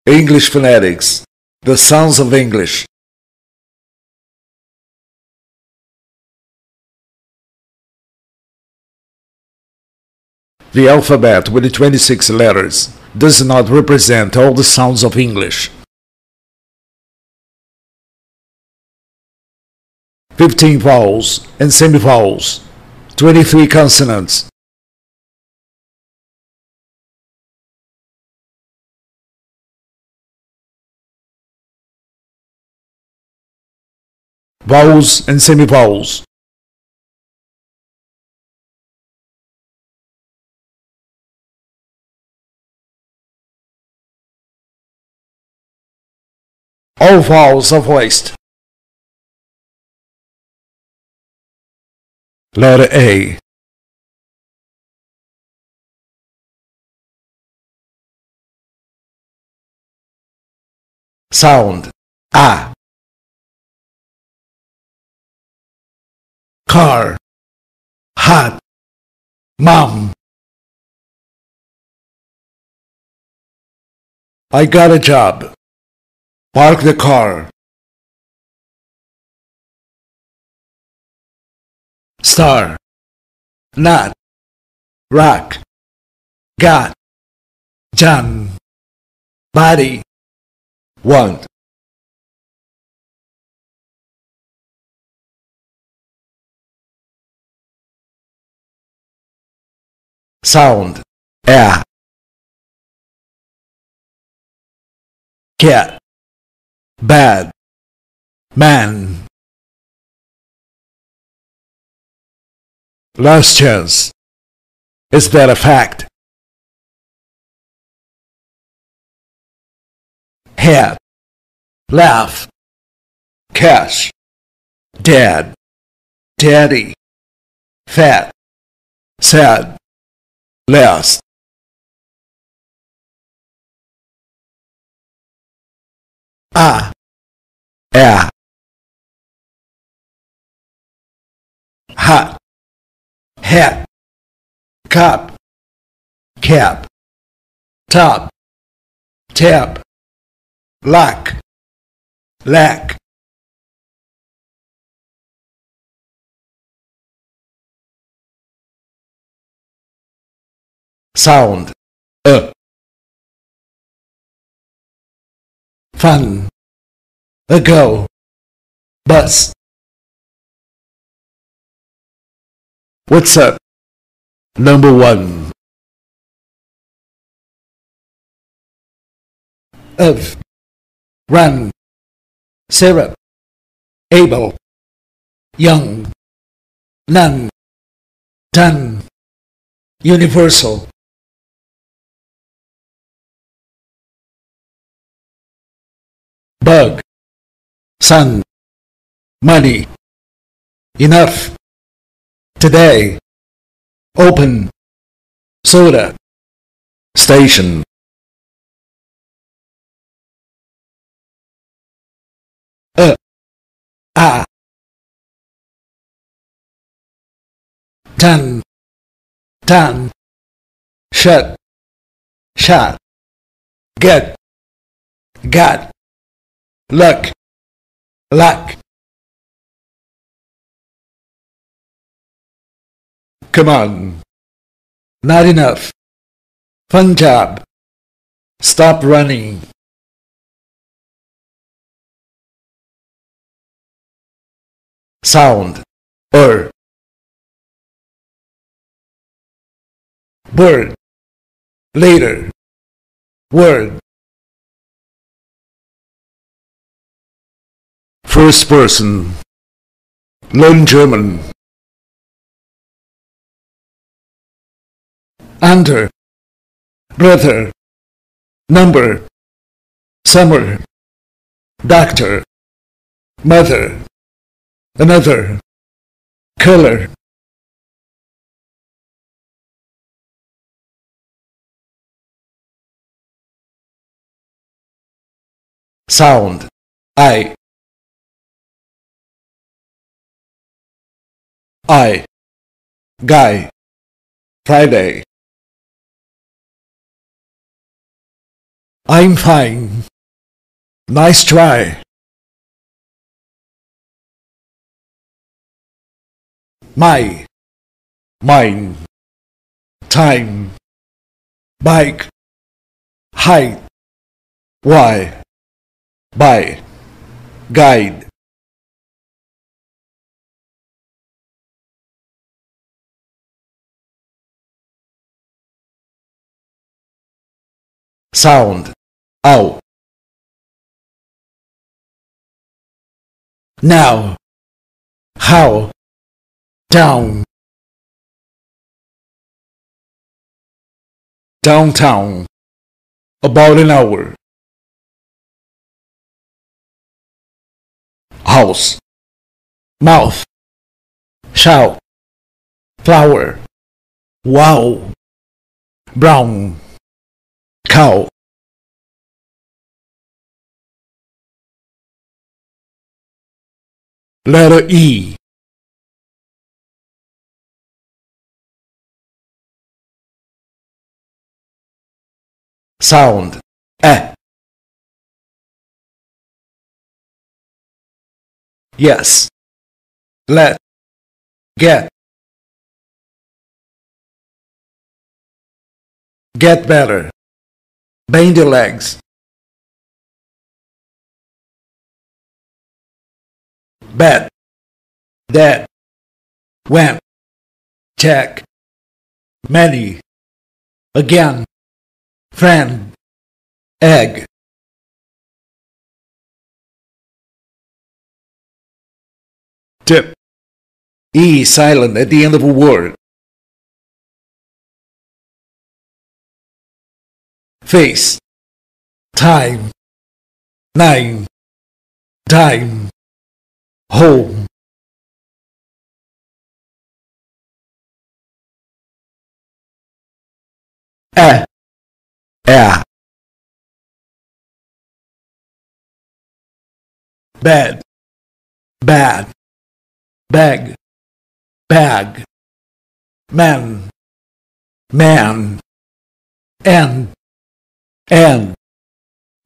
English phonetics, the sounds of English. The alphabet with the 26 letters does not represent all the sounds of English. 15 vowels and semivowels, 23 consonants. Vowels and semivowels. All vowels are voiced. Letter A. Sound A. Car, hat, mom. I got a job. Park the car. Star, not, rock, got, John, body, want. Sound A. Cat, bad, man. Last chance. Is that a fact? Head, laugh, cash, dad, daddy, fat, sad, last. A. Hot, hat, cop, cap, top, tap, lock, lack. Sound fun, ago, bus. What's up? Number 1. Of, run, syrup, able, young, none, done, universal. Bug, sun, money, enough, today, open, soda, station. Done, done, shut, shot, get, got, luck, luck. Come on, not enough, fun job, stop running. Sound bird, later, word. First person, learn German. Under, brother, number, summer, doctor, mother, another, color. Sound I, guy, Friday. I'm fine. Nice try. My, mine, time, bike, height, why, by, guide. Sound, out. Now, how, down, downtown, about an hour. House, mouth, shout, flower, wow, brown, cow. Letter E. Sound, eh. Yes, let, get, get better, bend your legs, bet, dead, went, check, many, again, friend, egg. Tip, E silent at the end of a word. Face, time, nine, dime, home. Eh, air. Bed, bad, bag, bag, man, man, and,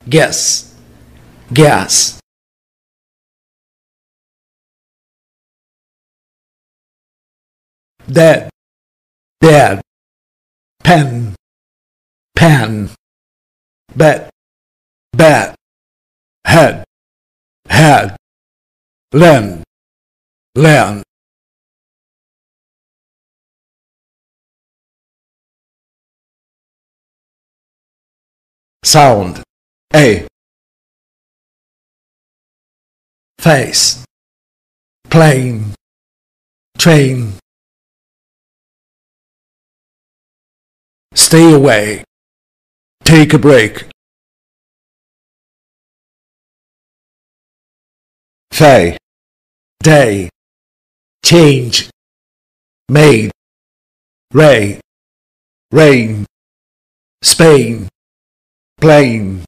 guess, gas. Dead, dad, pen, pan, bet, bat, head, had, land, land. Sound, A. Face, plane, train. Stay away, take a break. Fay, day, change, made, ray, rain, Spain, plane.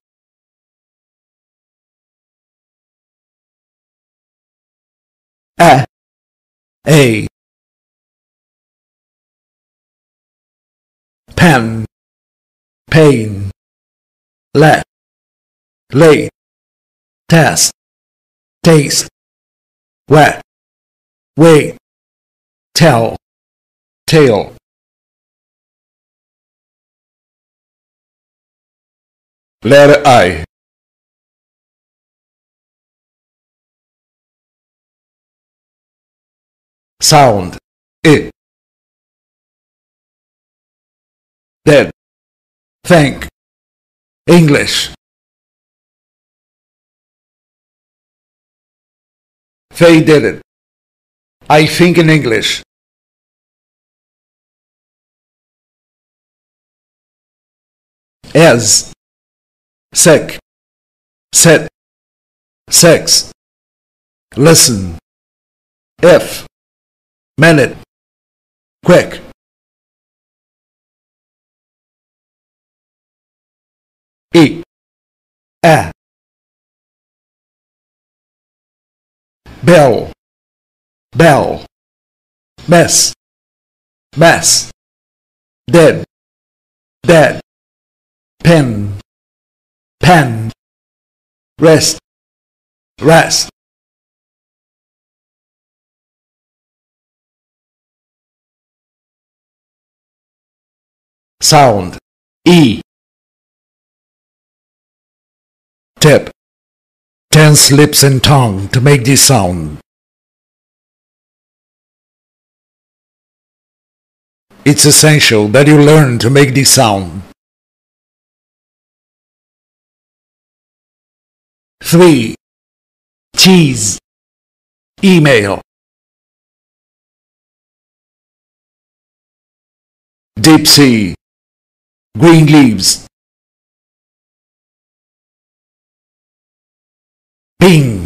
A, pen, pain, let, late, test, taste, wet, wait, tell, tail. Letter I. Sound, I. Dead, think, English. Faye did it. I think in English. As, sick, sit, sex, listen, if, minute, quick. Eat, bell, bell, mess, mess, dead, dead, pen, pen, rest, rest. Sound E. Tip. Tense lips and tongue to make this sound. It's essential that you learn to make this sound. 3. Cheese. Email. Deep sea. Green leaves. Ping.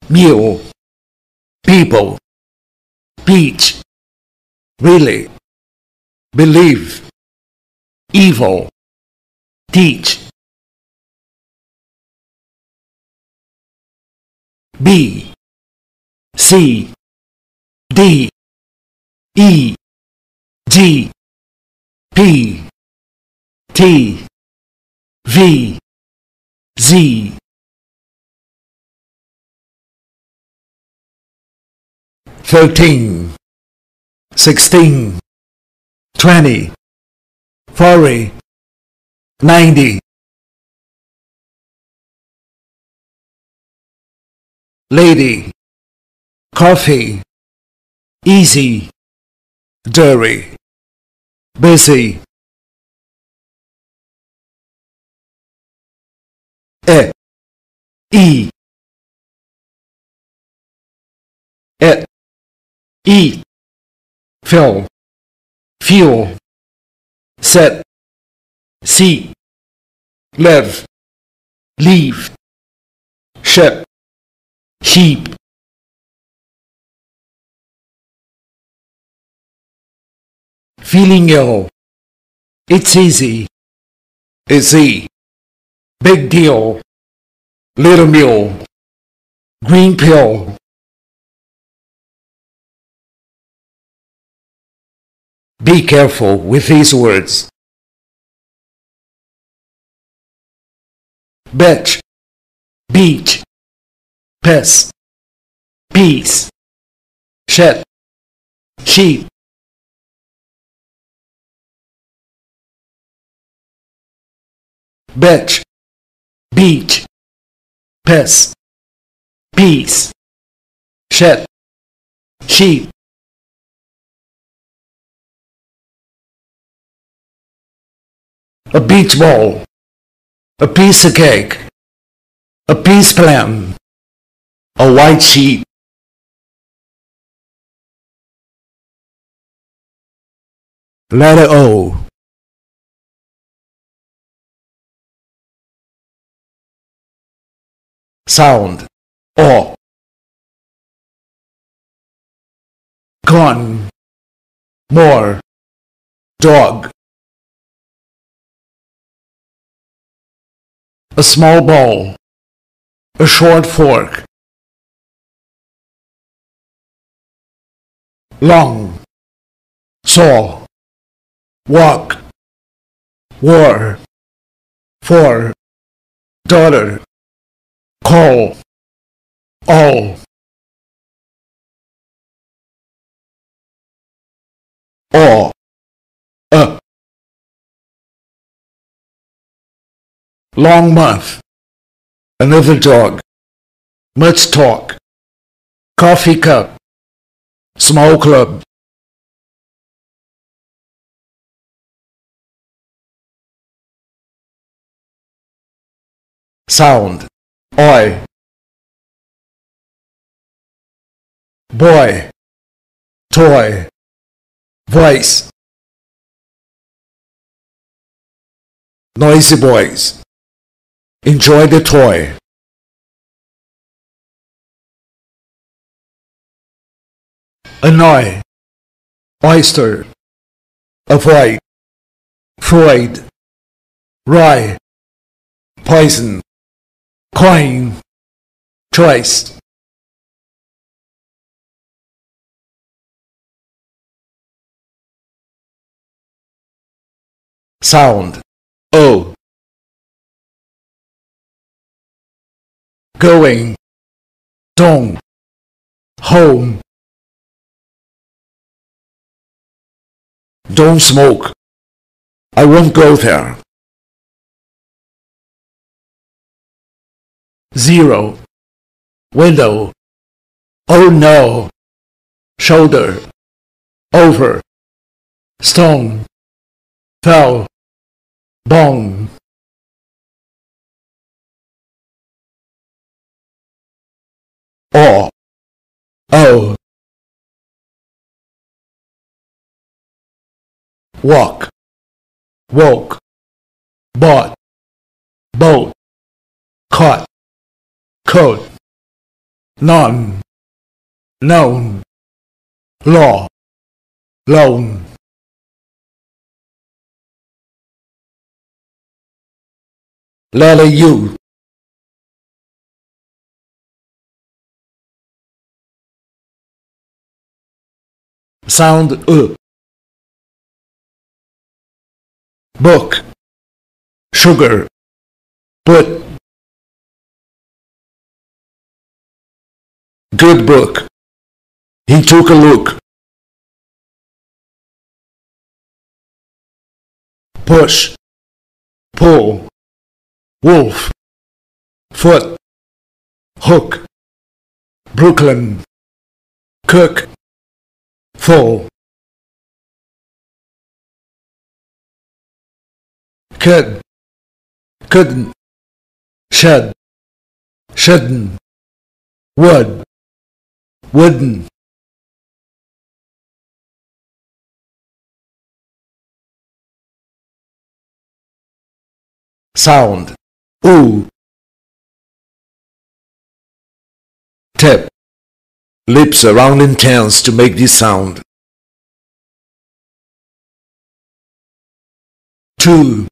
Mule. People. Peach. Really. Believe. Evil. Teach. B. C. D. E. G. P. T. V. Z. 13. 16. 20. 40. 90. Lady. Coffee. Easy. Dirty. Busy. E. E. E. Eat. Fill. Fuel. Set. Seat. Live. Leave. Ship. Sheep. Feeling ill. It's easy. Easy. Big deal. Little mule. Green pill. Be careful with these words. Bitch. Beach. Piss. Peace. Shit. Sheep. Bitch. Beach. Piss. Peace. Shit. Sheep. A beach ball. A piece of cake. A peace plan. A white sheet. Letter O. Sound O. Gone. More. Dog. A small bowl. A short fork. Long. Saw. Walk. War. For. Daughter. Call. All. All. Long month. Another dog. Much talk. Coffee cup. Small club. Sound Oi. Boy. Toy. Voice. Noisy boys. Enjoy the toy. Annoy. Oyster. Avoid. Freud. Rye. Poison. Coin. Choice. Sound O. going, don't, home, don't smoke, I won't go there. 0, window, oh no, shoulder, over, stone, fell, bone. Or, oh, walk, woke, bought, boat, caught, coat, none, known, law, loan. Letter U. Sound book, sugar, put, good book, he took a look, push, pull, wolf, foot, hook, Brooklyn, cook, full, could, couldn't, should, shouldn't, would, wouldn't. Sound, ooh, tip, lips around and tense to make this sound. 2,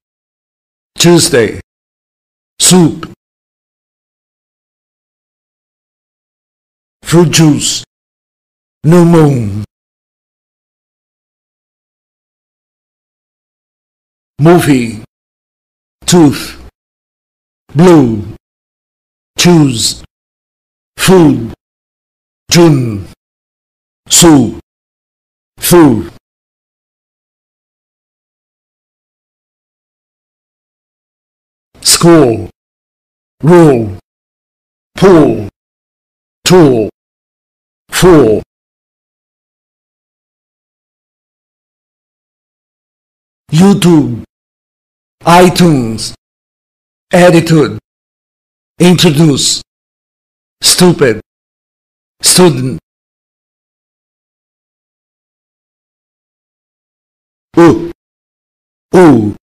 Tuesday, soup, fruit juice, new moon, movie, tooth, blue, choose, food, June, Sue, through. School, rule, pool, tool, fool. YouTube, iTunes, attitude, introduce, stupid, student. Ooh, ooh.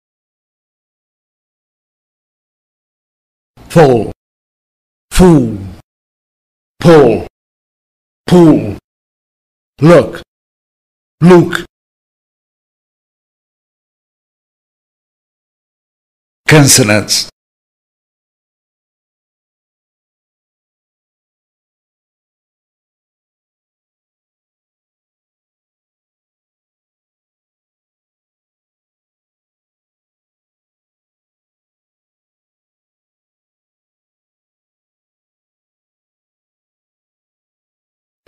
Full, fool, pull, pool, look, look. Consonants.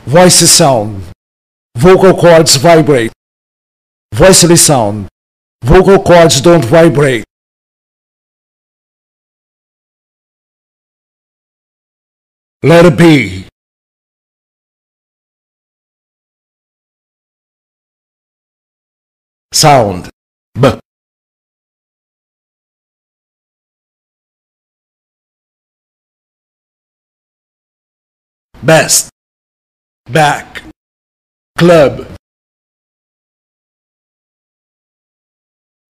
Voice sound, vocal cords vibrate. Voicely sound, vocal cords don't vibrate. Letter B. Sound, B. Best, back, club.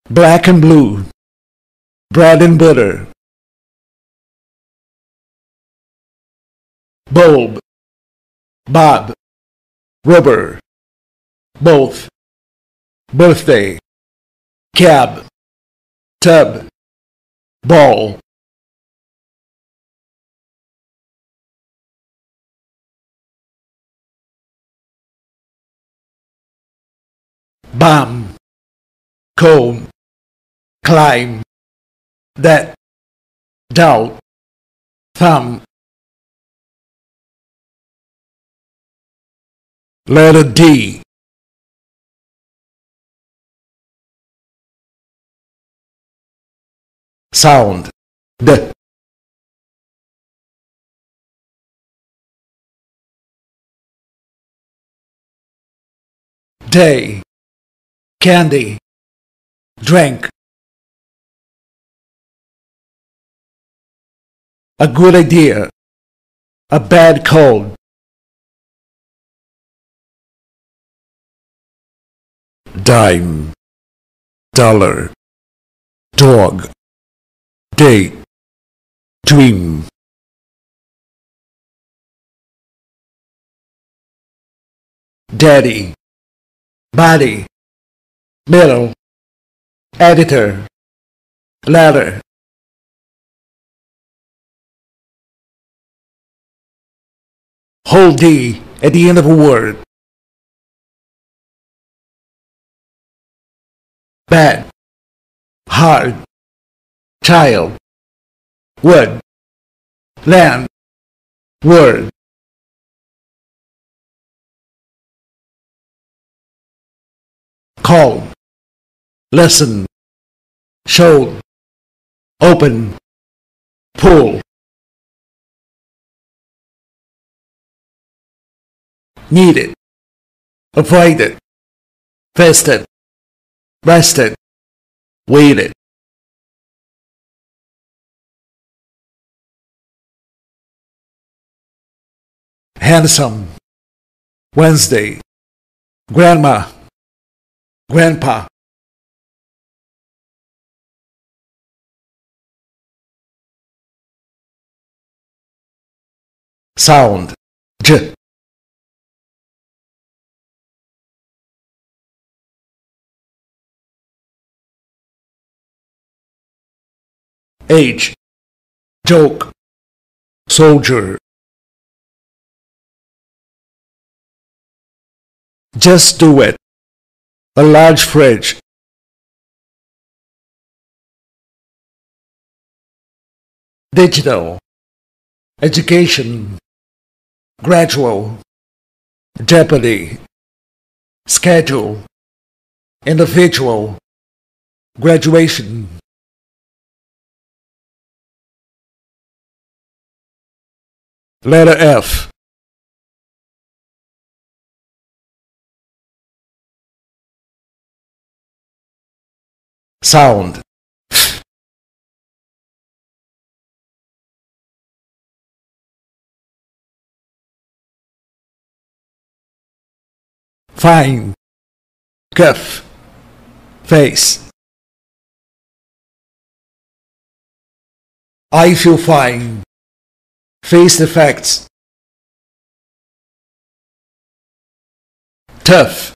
Black and blue, bread and butter. Bulb, bob, rubber, both, birthday, cab, tub, ball. Bomb, comb, climb, that, doubt, thumb, Letter D. Sound D. Day, candy, drink. A good idea, a bad cold. Dime, dollar, dog, date, dream. Daddy, body, middle, editor, ladder. Hold D at the end of a word. Bad, hard, child, wood, land, word. Call, listen, show, open, pull. Need it, avoid it, vested, rested, waited. Handsome, Wednesday, grandma, grandpa. Sound J. Age, joke, soldier. Just do it. A large fridge. Digital, education, gradual, jeopardy, schedule, individual, graduation. Letter F. Sound fine, cuff, face. I feel fine. Face the facts. Tough,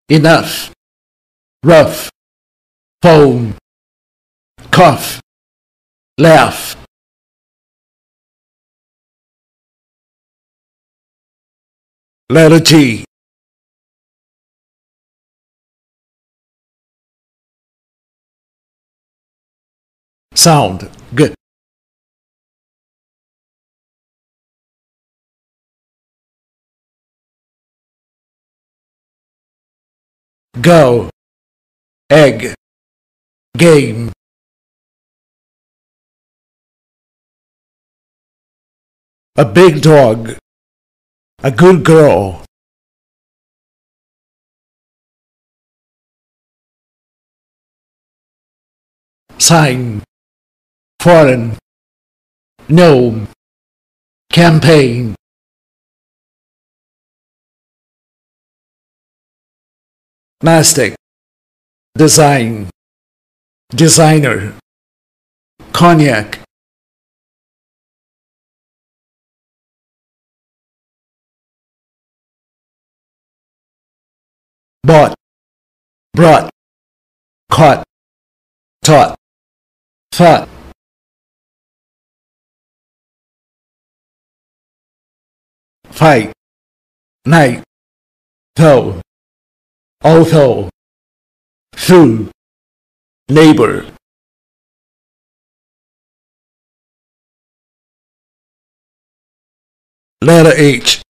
enough, rough, phone, cough, laugh. Letter G. Sound G. Go, egg, game. A big dog, a good girl. Sign, foreign, gnome, campaign. Mastic, design, designer, cognac. Bought, brought, caught, taught, thought. Fight, night, though, although, through, neighbor. Letter H.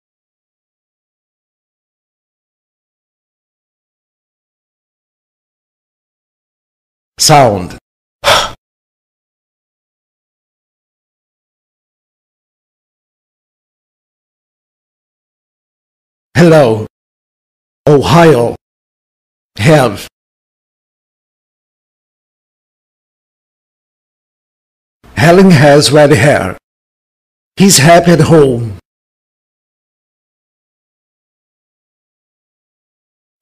sound. Hello, Ohio, have. Helen has red hair. He's happy at home.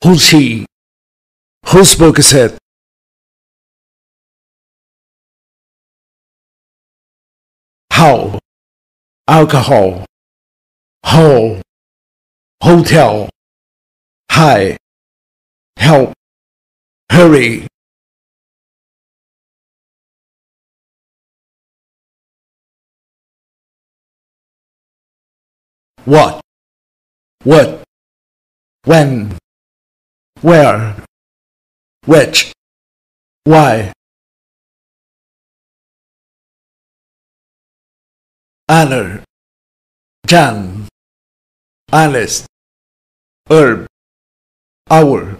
Who's she? Whose book is it? How? Alcohol. Hole. Hotel. Hi. Help. Hurry. What? What? When? Where? Which? Why? Honor. John. Honest. Herb. Hour.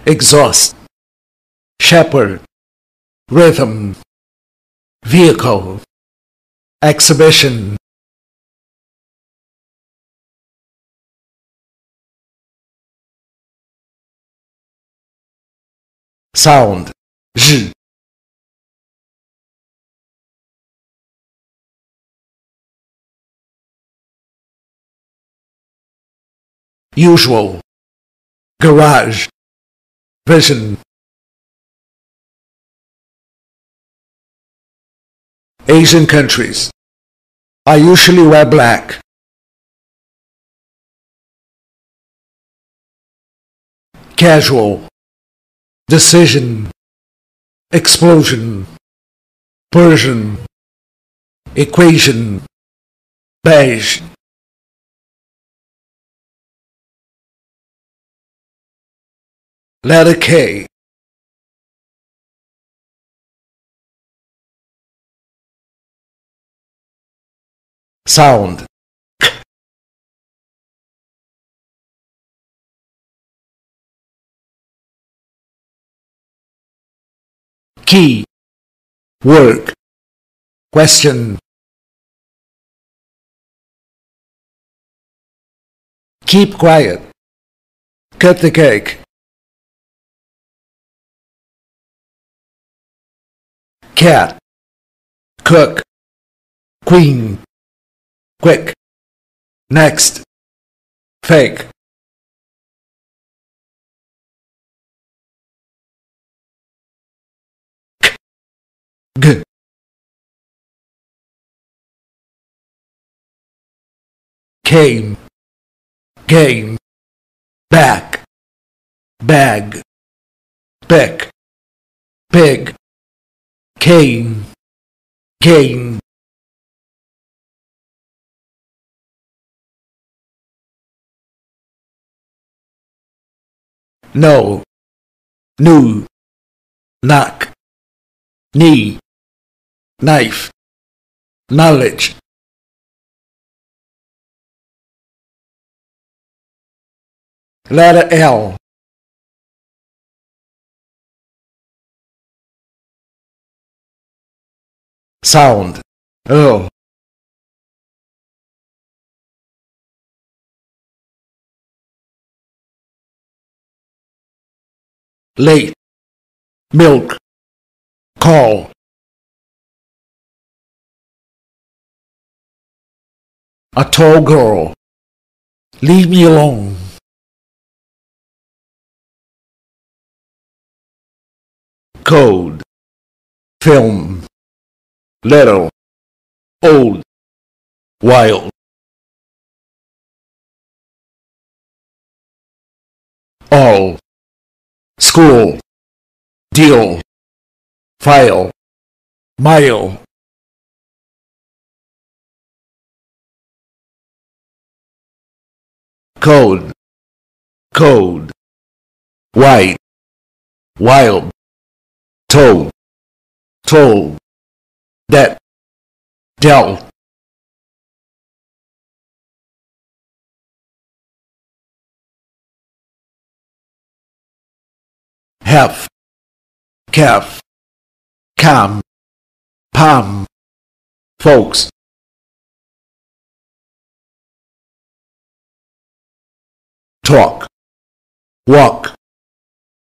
Exhaust. Shepherd. Rhythm. Vehicle. Exhibition. Sound. Z. Usual. Garage. Vision. Asian countries. I usually wear black. Casual. Decision. Explosion. Persian. Equation. Beige. Letter K. Sound. Key. Work. Question. Keep quiet. Cut the cake. Cat. Cook. Queen. Quick. Next. Fake. G. Came. Game. Back. Bag. Pick. Pig. Cane. Game. No. New. Knock. Knee. Knife. Knowledge. Letter L. Sound. L. Late. Milk. Call. A tall girl. Leave me alone. Code. Film. Little. Old. Wild. All. School. Deal. File. Mile. Code. Code. White. Wild. Told. Told. That. Dealt. calf, calf, calm, palm, folks. Talk, walk,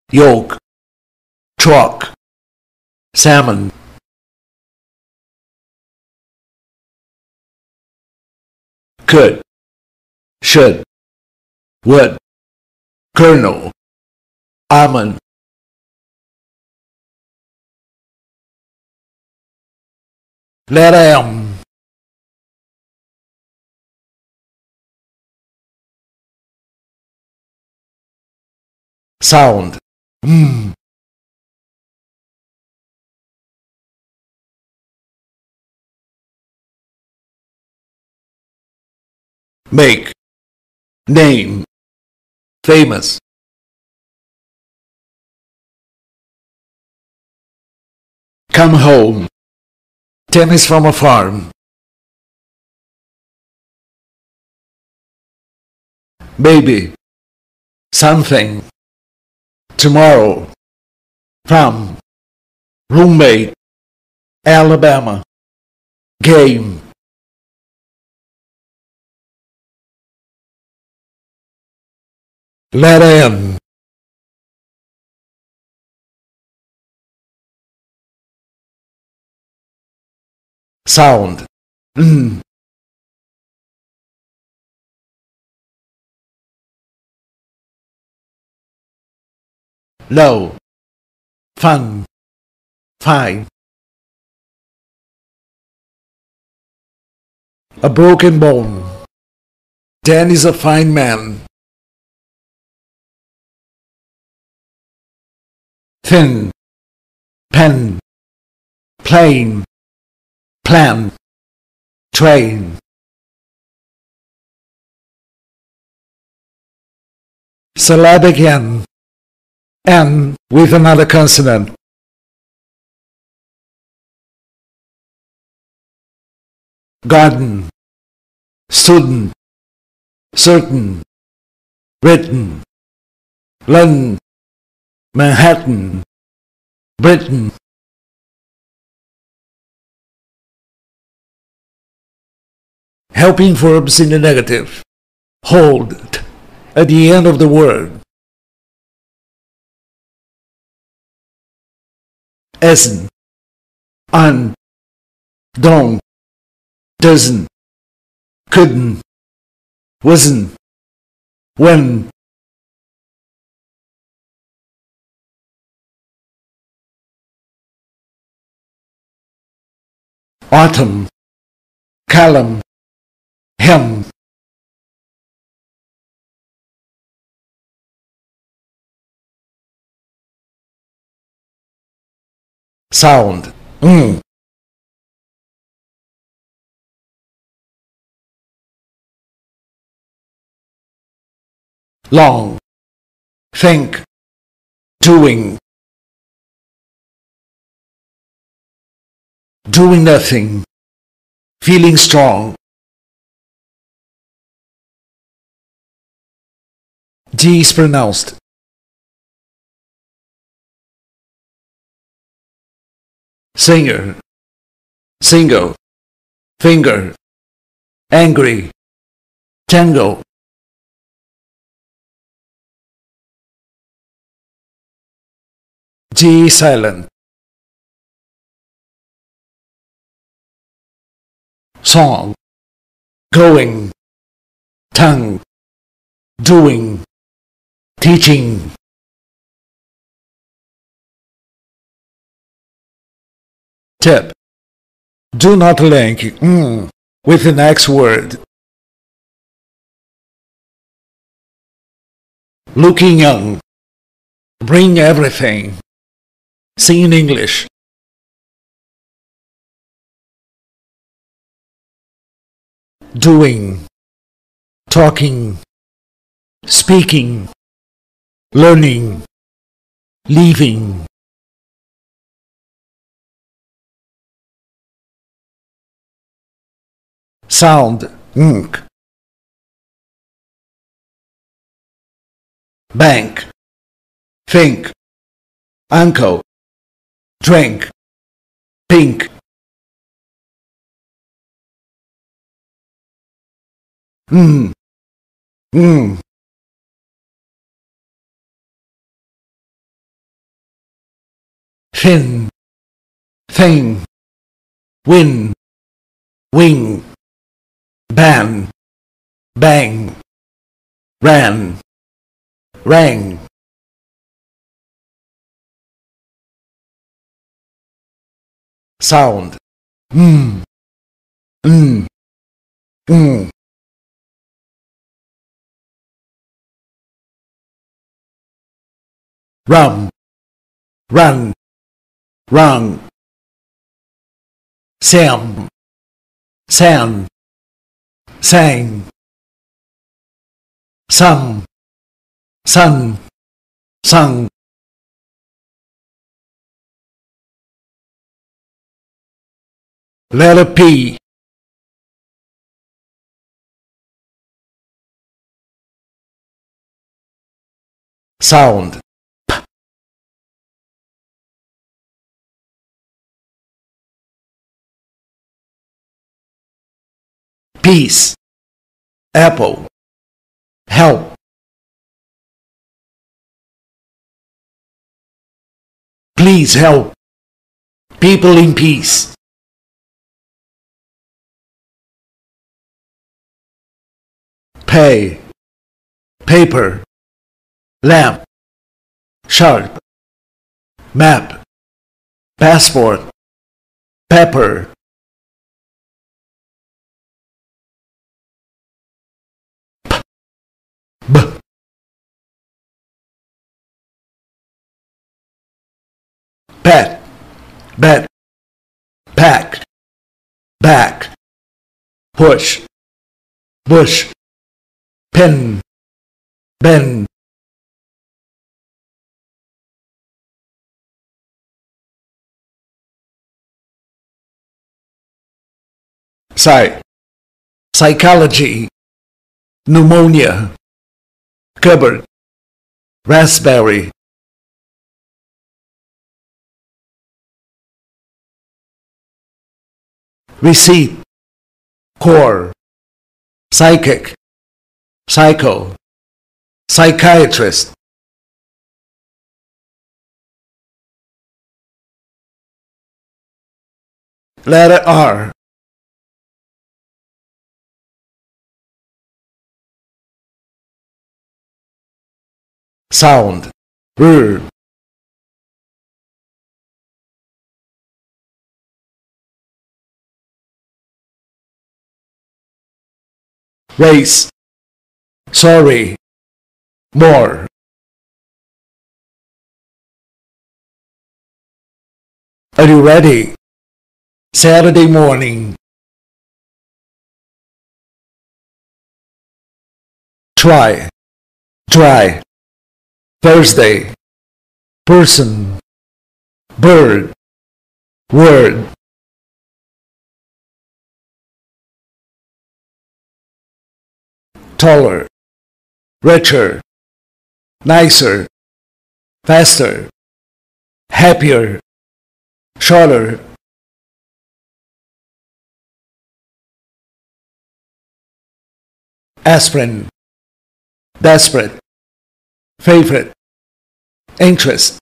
yoke, truck, salmon. Could, should, would, kernel, almond. Letter M. Sound. Make, name, famous. Come home, tennis from a farm. Baby, something, tomorrow, from, roommate, Alabama, game. Letter N. Sound. Low, fun, fine. A broken bone. Dan is a fine man. Thin, pen, plain, plan, train. Syllabic N with another consonant. Garden, student, certain, written, London, Manhattan, Britain. Helping verbs in the negative. Hold at the end of the word. Isn't, aren't, don't, doesn't, couldn't, wasn't, when. Autumn, column, hem. Sound. Long, think, doing, doing nothing, feeling strong. G is pronounced. Singer, single, finger, angry, tango. G silent. Song, going, tongue, doing, teaching. Tip. Do not link with the next word. Looking young. Bring everything. Sing in English. Doing, talking, speaking, learning, leaving. Sound, bank, think, uncle, drink, pink, mm, mm, thin, thing, win, wing, ban, bang, ran, rang, sound, mm, mm, mm, rum, run, rung, sam, san, sang, some, sun, sung, letter P, sound, peace, apple, help, please help, people in peace, pay, paper, lamp, sharp, map, passport, pepper, b, pet, bet, pack, back, push, bush, pen, bend, psych, psychology, pneumonia, cupboard, raspberry, receipt, core, psychic, psycho, psychiatrist, letter R, sound, r, race, sorry, more, are you ready? Saturday morning, try, dry, Thursday, person, bird, word, taller, richer, nicer, faster, happier, shorter, aspirin, desperate, favorite, interest,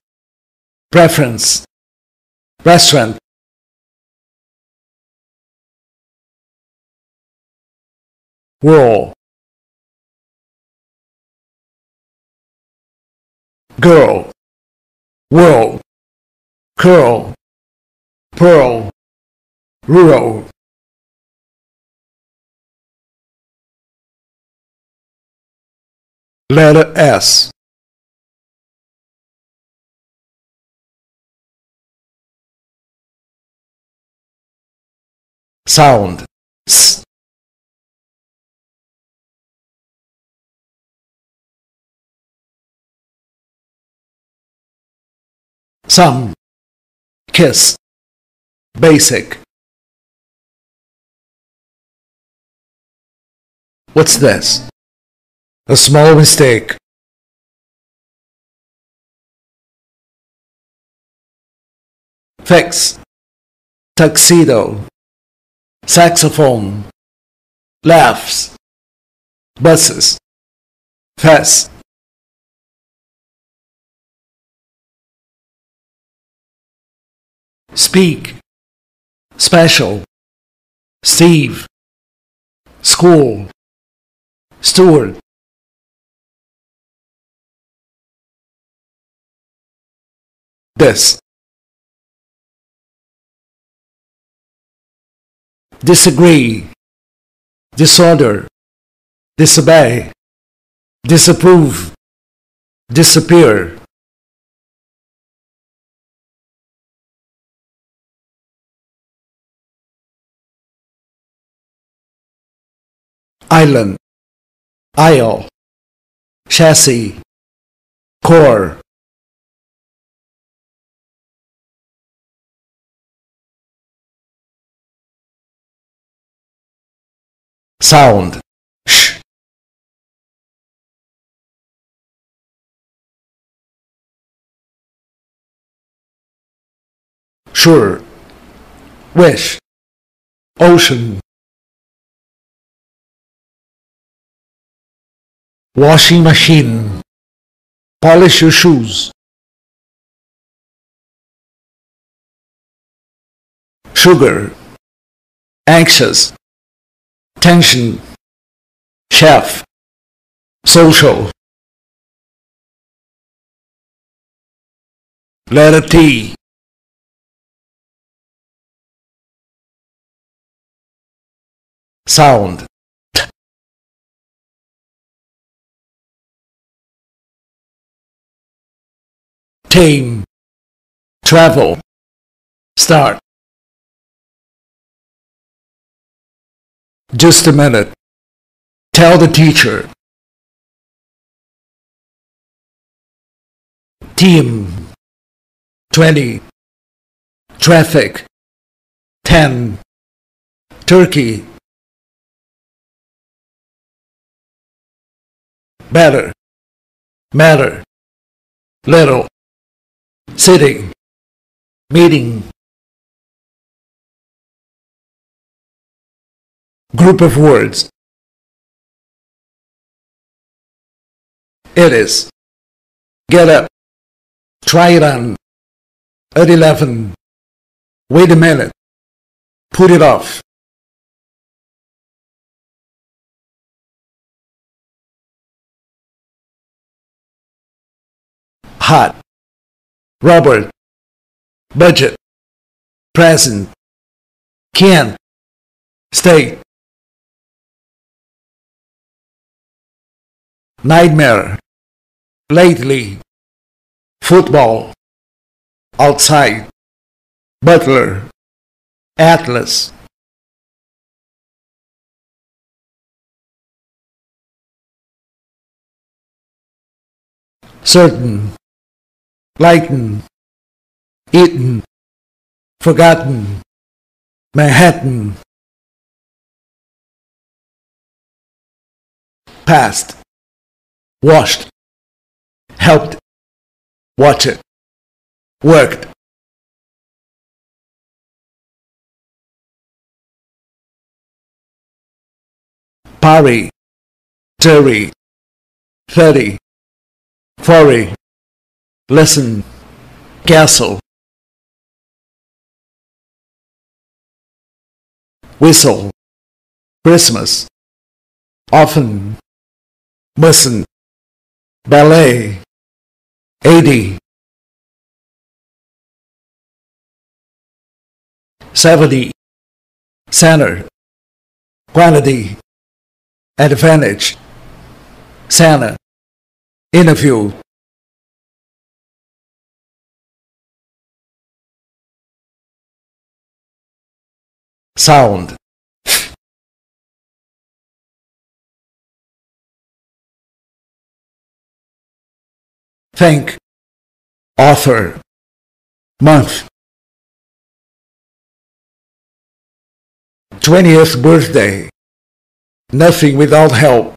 preference, restaurant, whirl, girl, world, curl, pearl, rural, letter S, sound, S, some, kiss, basic. What's this? A small mistake. fix, tuxedo, saxophone, laughs, buses, fast. Speak, special, Steve, school, steward. This. Disagree, disorder, disobey, disapprove, disappear. Island, aisle, chassis, core. Sound, sh. Sure, wish, ocean. Washing machine, polish your shoes. Sugar, anxious, tension, chef, social. Letter T. Sound. Tame, travel, start. Just a minute. Tell the teacher. Team, 20. Traffic, 10. Turkey. Better, matter, little. Sitting, meeting. Group of words. It is. Get up. Try it on. At 11. Wait a minute. Put it off. Hot. Robert. Budget. Present. Can't. Stay. Nightmare. Lately. Football. Outside. Butler. Atlas. Certain. Lighten. Eaten. Forgotten. Manhattan. Past. Washed. Helped. Watched. Worked. Parry. Jury. 30. 40. Listen. Castle. Whistle. Christmas. Often. Mustn't. Ballet. 80. 70. Center. Quantity. Advantage. Santa. Interview. Sound. Thank. Author. Month. 20th birthday. Nothing without help.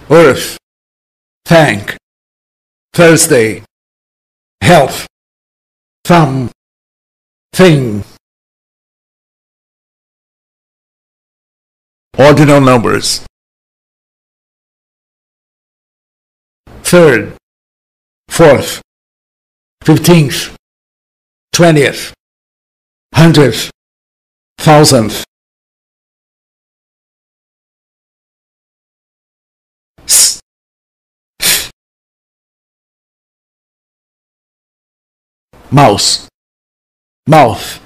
Earth. Thank. Thursday. health, thumb, thing. Ordinal numbers. Third, fourth, 15th, 20th, 100th, 1000th. Mouse, mouth,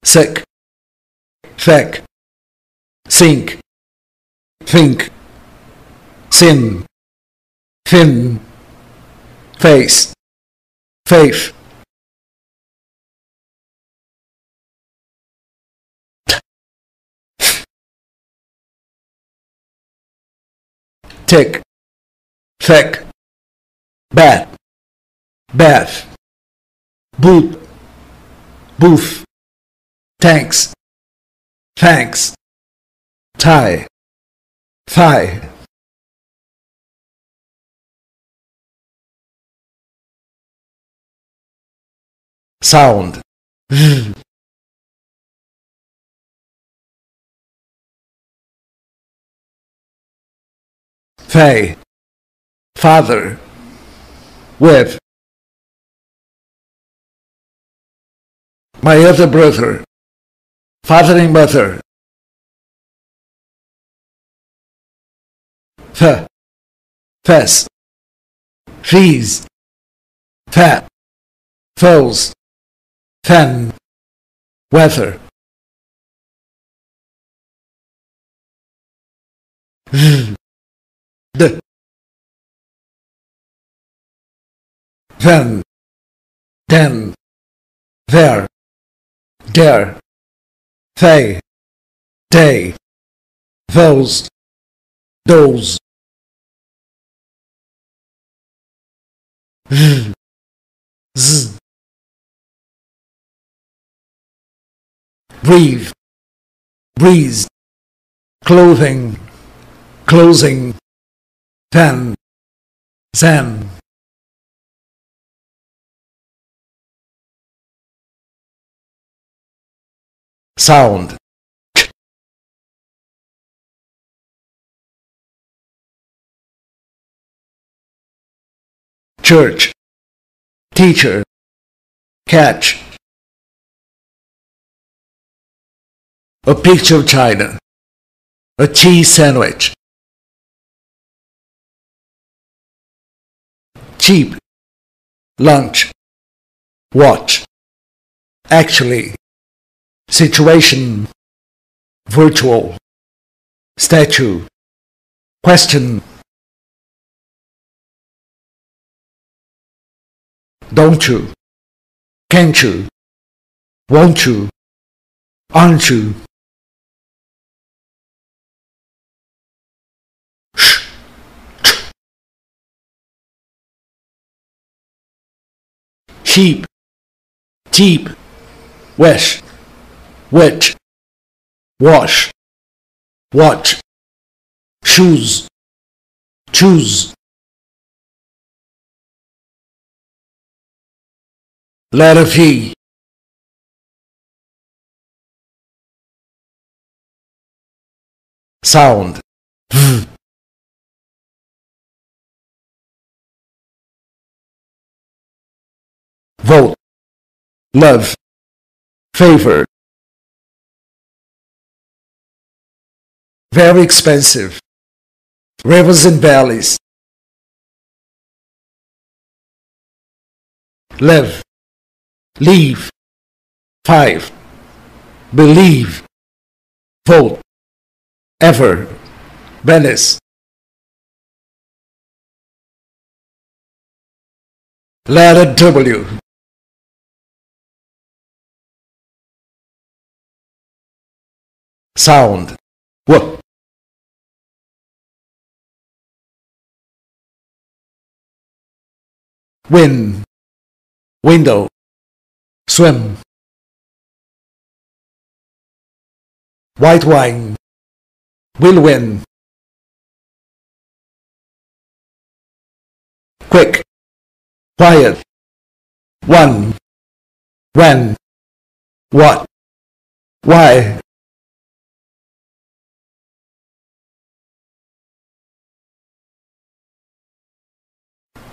sick, thick, sink, think, sin, thin, face, faith. Tick, thick, bat, bath, boot, booth, tanks, thanks, tie, thigh. Sound. Fay, father, with. My other brother, father and mother. Fess, fees, fat, foes, fen, weather. The, then, there, dare, they, those, z, breathe, breeze, clothing, closing, then, zen. Sound. Church, teacher, catch. A picture of China, a cheese sandwich. Cheap, lunch, watch, actually, situation, virtual, statue, question. Don't you, can't you, won't you, aren't you? Sheep, cheap, wish, which, wash, watch, shoes, choose. Letter V. Sound. V. Vote, love, favor. Very expensive. Rivers and valleys. Live, leave, 5. Believe, vote, ever, Venice. Letter W. Sound. W. Win, window, swim. White wine, will win. Quick, quiet, One. When. What. Why.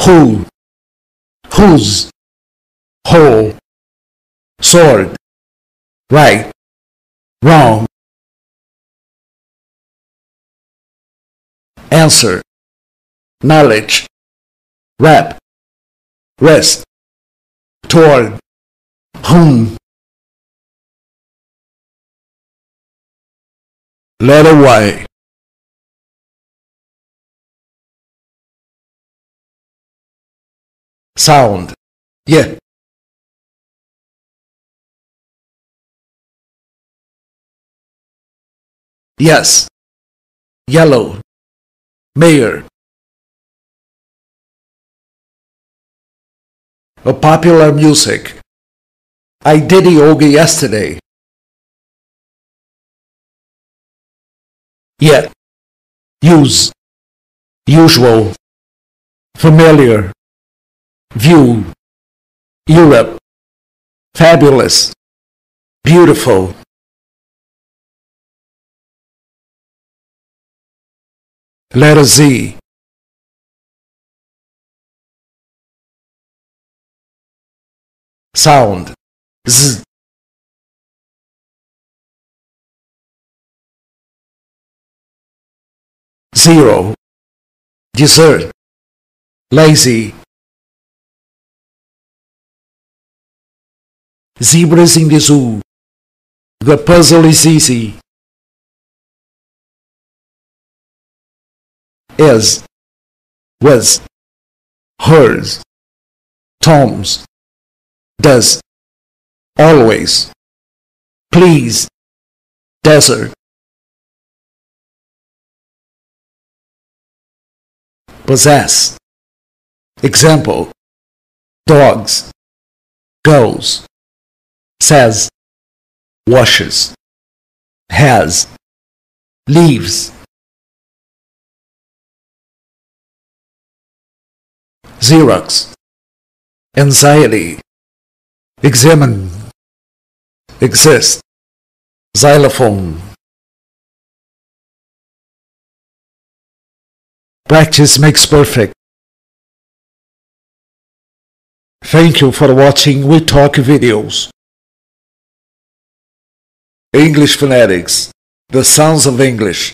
Who. Whose. Whole. Sword. Right. Wrong. Answer. Knowledge. Rap. Rest. Toward. Whom. Letter Y. Sound. Yeah. Yes. Yellow. Mayor. A popular music. I did yoga yesterday. Yet. Use. Usual. Familiar. View. Europe. Fabulous. Beautiful. Letter Z. Sound. Z. Zero. Dessert. Lazy. Zebras in the zoo. The puzzle is easy. Is. Was. Hers. Tom's. Does. Always. Please. Desert. Possess. Example. Dogs. Goes. Says. Washes. Has. Leaves. Xerox. Anxiety. Examine. Exist. Xylophone. Practice makes perfect. Thank you for watching We Talk videos. English phonetics. The sounds of English.